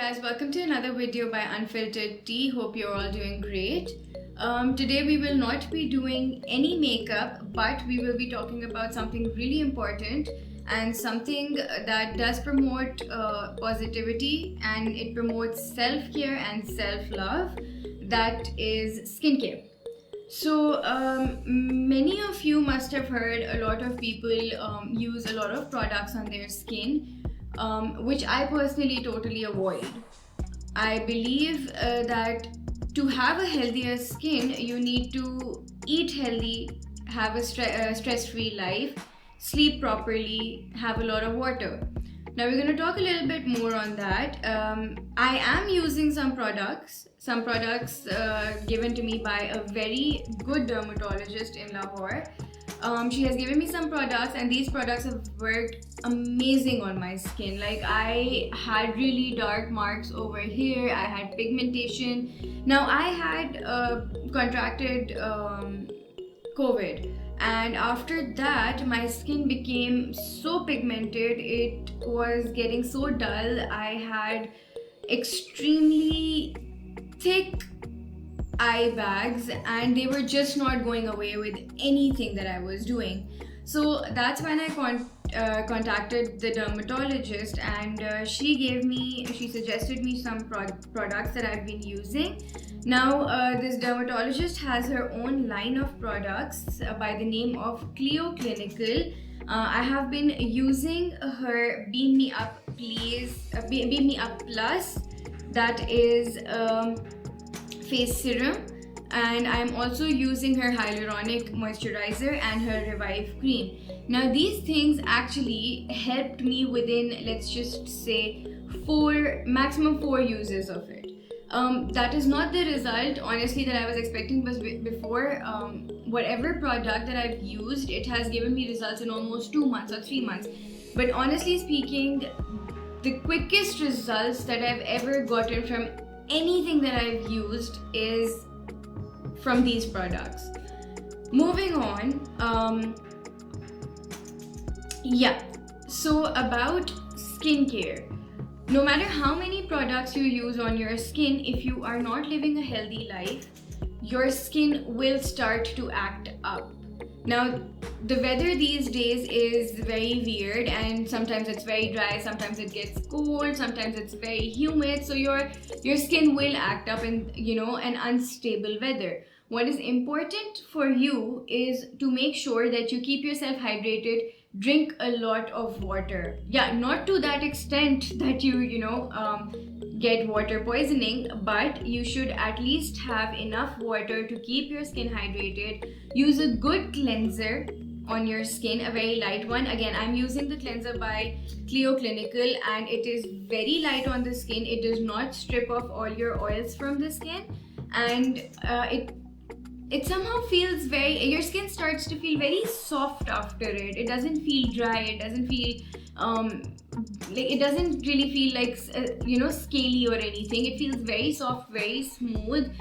guys, welcome to another video by Unfiltered Tea. Hope you're all doing great. Today we will not be doing any makeup, but we will be talking about something really important and something that does promote positivity, and it promotes self-care and self-love. That is skincare. So many of you must have heard a lot of people use a lot of products on their skin, which I personally totally avoid. I believe that to have a healthier skin, you need to eat healthy, have a stress-free life, sleep properly, have a lot of water. Now we're going to talk a little bit more on that. I am using some products given to me by a very good dermatologist in Lahore. She has given me some products, and these products have worked amazing on my skin. Like, I had really dark marks over here, I had pigmentation. Now I had contracted COVID, and after that my skin became so pigmented, it was getting so dull. I had extremely thick eye bags, and they were just not going away with anything that I was doing. So that's when I contacted the dermatologist, and she suggested me some products that I've been using. Now this dermatologist has her own line of products by the name of Cleo Clinical. I have been using her Beam Me Up Plus, that is face serum, and I'm also using her hyaluronic moisturizer and her Revive cream. Now these things actually helped me within, let's just say, maximum 4 uses of it. That is not the result, honestly, that I was expecting, but before, whatever product that I've used, it has given me results in almost 2 months or 3 months. But honestly speaking, the quickest results that I've ever gotten from anything that I've used is from these products. Moving on, so about skincare. No matter how many products you use on your skin, if you are not living a healthy life, your skin will start to act up. Now, the weather these days is very weird, and sometimes it's very dry, sometimes it gets cold, sometimes it's very humid, so your skin will act up in an unstable weather. What is important for you is to make sure that you keep yourself hydrated, drink a lot of water. Yeah, not to that extent that you get water poisoning, but you should at least have enough water to keep your skin hydrated. Use a good cleanser on your skin, a very light one. Again, I'm using the cleanser by Cleo Clinical, and it is very light on the skin. It does not strip off all your oils from the skin, and it somehow feels your skin starts to feel very soft after it. It doesn't feel dry, it doesn't feel it doesn't really feel like scaly or anything. It feels very soft, very smooth.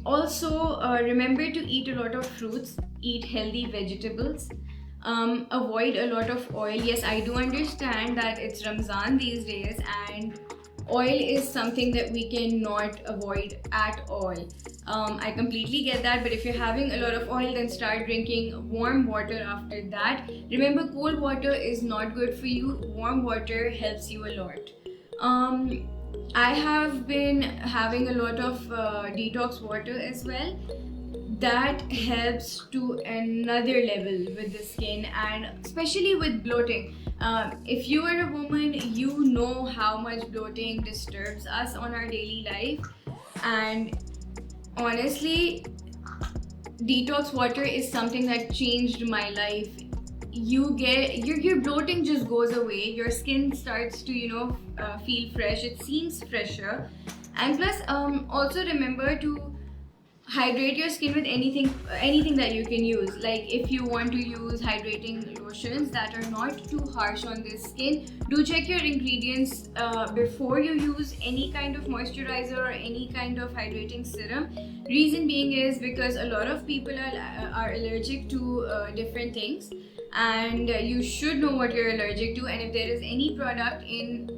Also, remember to eat a lot of fruits, eat healthy vegetables, avoid a lot of oil. Yes, I do understand that it's Ramzan these days, and oil is something that we cannot avoid at all. I completely get that, but if you're having a lot of oil, then start drinking warm water after that. Remember, cold water is not good for you. Warm water helps you a lot. I have been having a lot of detox water as well. That helps to another level with the skin, and especially with bloating. If you are a woman, you know how much bloating disturbs us on our daily life, and honestly, detox water is something that changed my life. You get your bloating just goes away. Your skin starts to feel fresh. It seems fresher, and plus, also remember to hydrate your skin with anything that you can use. Like, if you want to use hydrating lotions that are not too harsh on the skin, do check your ingredients before you use any kind of moisturizer or any kind of hydrating serum. Reason being is because a lot of people are allergic to different things, and you should know what you're allergic to. And if there is any product in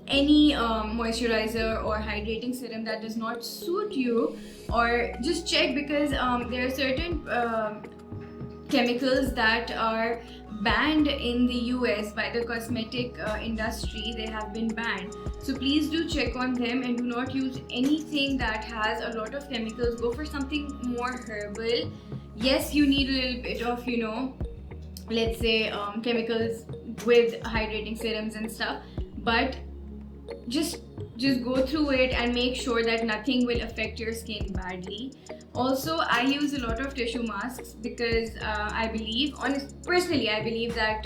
any moisturizer or hydrating serum that does not suit you, or just check, because there are certain chemicals that are banned in the US by the cosmetic industry. They have been banned, so please do check on them and do not use anything that has a lot of chemicals. Go for something more herbal. Yes, you need a little bit of, let's say chemicals with hydrating serums and stuff, but just go through it and make sure that nothing will affect your skin badly. Also, I use a lot of tissue masks because I believe, personally, I believe that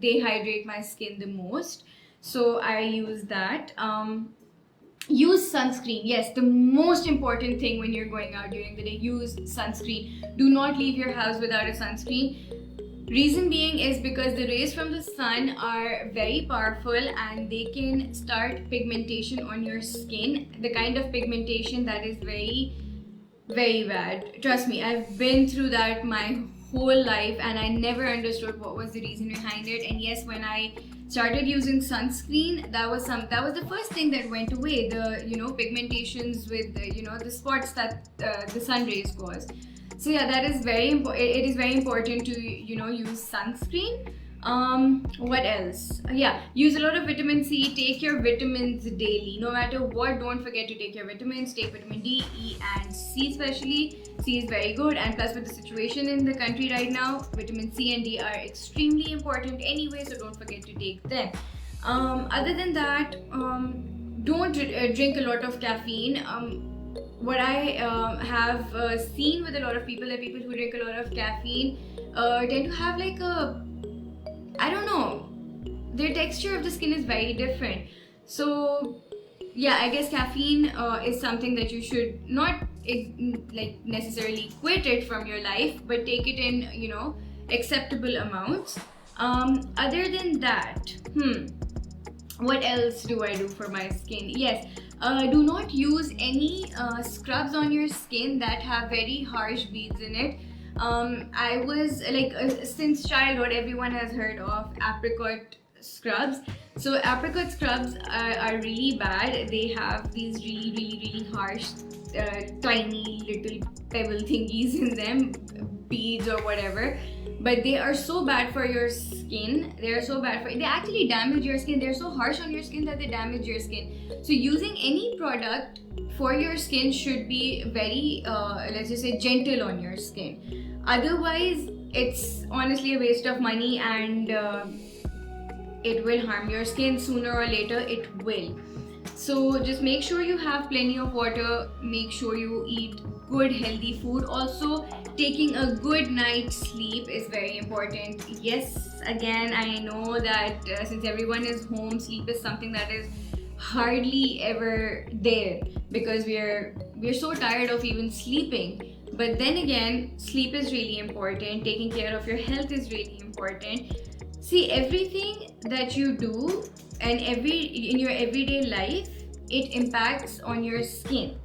they hydrate my skin the most. So I use that. Use sunscreen. Yes, the most important thing when you're going out during the day, use sunscreen. Do not leave your house without a sunscreen. Reason being is because the rays from the sun are very powerful and they can start pigmentation on your skin. The kind of pigmentation that is very, very bad. Trust me, I've been through that my whole life and I never understood what was the reason behind it. And yes, when I started using sunscreen, that was the first thing that went away. The pigmentations with the spots that the sun rays cause. So yeah, that is very important. It is very important to use sunscreen. What else? Yeah, use a lot of vitamin C. Take your vitamins daily. No matter what, don't forget to take your vitamins. Take vitamin D, E, and C especially. C is very good, and plus with the situation in the country right now, vitamin C and D are extremely important anyway, so don't forget to take them. Other than that, don't drink a lot of caffeine. What I have seen with a lot of people, that people who drink a lot of caffeine tend to have like I don't know, their texture of the skin is very different. So yeah, I guess caffeine is something that you should not necessarily quit it from your life, but take it in acceptable amounts. Other than that, what else do I do for my skin? Yes, do not use any scrubs on your skin that have very harsh beads in it. I was since childhood, everyone has heard of apricot scrubs. So apricot scrubs are really bad. They have these really, really, really harsh, tiny little pebble thingies in them, beads or whatever. But they are so bad for your skin. They actually damage your skin. They're so harsh on your skin that they damage your skin. So using any product for your skin should be very, let's just say, gentle on your skin. Otherwise, it's honestly a waste of money and it will harm your skin sooner or later. It will. So just make sure you have plenty of water. Make sure you eat good healthy food. Also, taking a good night's sleep is very important. Yes, again, I know that since everyone is home, sleep is something that is hardly ever there because we're so tired of even sleeping. But then again, sleep is really important. Taking care of your health is really important. See, everything that you do and in your everyday life, it impacts on your skin.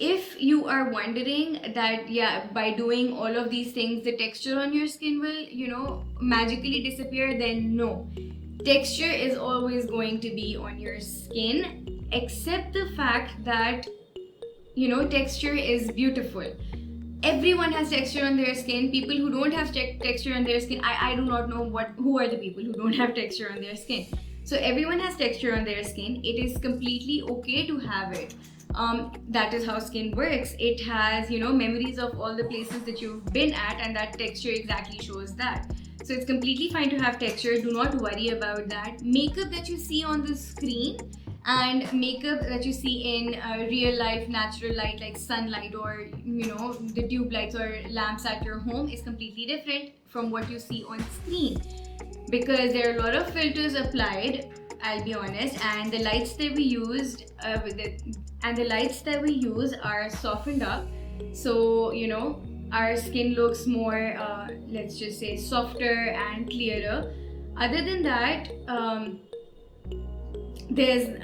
If you are wondering that, yeah, by doing all of these things, the texture on your skin will, magically disappear, then no. Texture is always going to be on your skin, except the fact that, texture is beautiful. Everyone has texture on their skin. People who don't have texture on their skin, I do not know who are the people who don't have texture on their skin. So everyone has texture on their skin. It is completely okay to have it. That is how skin works. It has, memories of all the places that you've been at, and that texture exactly shows that. So it's completely fine to have texture. Do not worry about that. Makeup that you see on the screen and makeup that you see in real life, natural light like sunlight or the tube lights or lamps at your home is completely different from what you see on screen, because there are a lot of filters applied, I'll be honest, and the lights that we used are softened up, so our skin looks more let's just say softer and clearer. Other than that, there's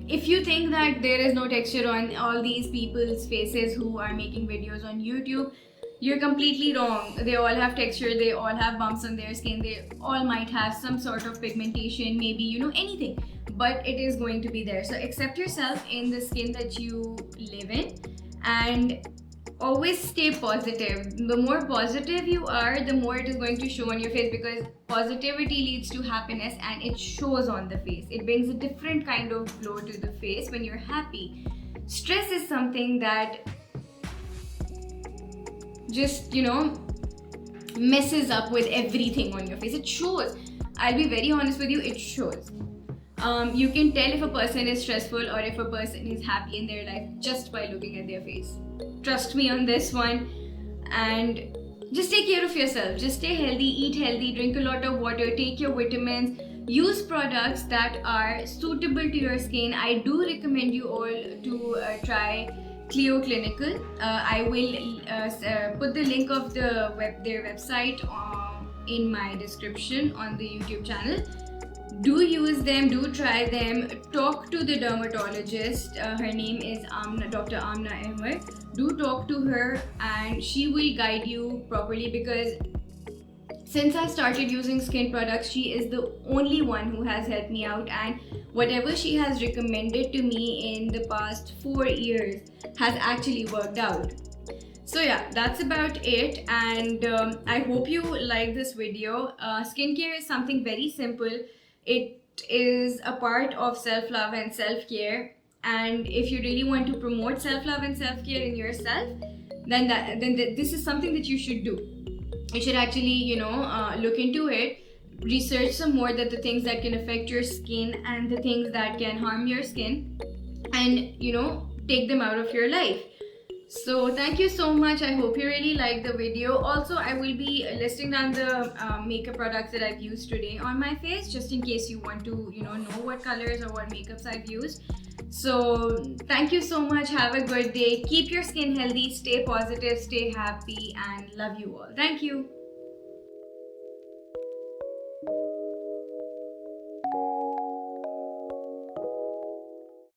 if you think that there is no texture on all these people's faces who are making videos on YouTube, You're completely wrong. They all have texture, they all have bumps on their skin, they all might have some sort of pigmentation, maybe, you know, anything. But it is going to be there. So accept yourself in the skin that you live in, and always stay positive. The more positive you are, the more it is going to show on your face, because positivity leads to happiness and it shows on the face. It brings a different kind of glow to the face when you're happy. Stress is something that just, you know, messes up with everything on your face. It shows. I'll be very honest with you, it shows. You can tell if a person is stressful or if a person is happy in their life just by looking at their face. Trust me on this one. And just take care of yourself. Just stay healthy, eat healthy, drink a lot of water, take your vitamins, use products that are suitable to your skin. I do recommend you all to try Cleo Clinical. I will put the link of their website in my description on the YouTube channel. Do use them, do try them, talk to the dermatologist. Her name is Dr. Amna Porfade. Do talk to her and she will guide you properly, because since I started using skin products, she is the only one who has helped me out, and whatever she has recommended to me in the past 4 years has actually worked out. So yeah, that's about it, and I hope you like this video. Skincare is something very simple. It is a part of self-love and self-care, and if you really want to promote self-love and self-care in yourself, then this is something that you should do. You should actually, you know, look into it, research some more, that the things that can affect your skin and the things that can harm your skin, and, you know, take them out of your life. So thank you so much. I hope you really liked the video. Also, I will be listing down the makeup products that I've used today on my face, just in case you want to, you know what colors or what makeups I've used. So thank you so much. Have a good day. Keep your skin healthy, stay positive, stay happy, and love you all. Thank you.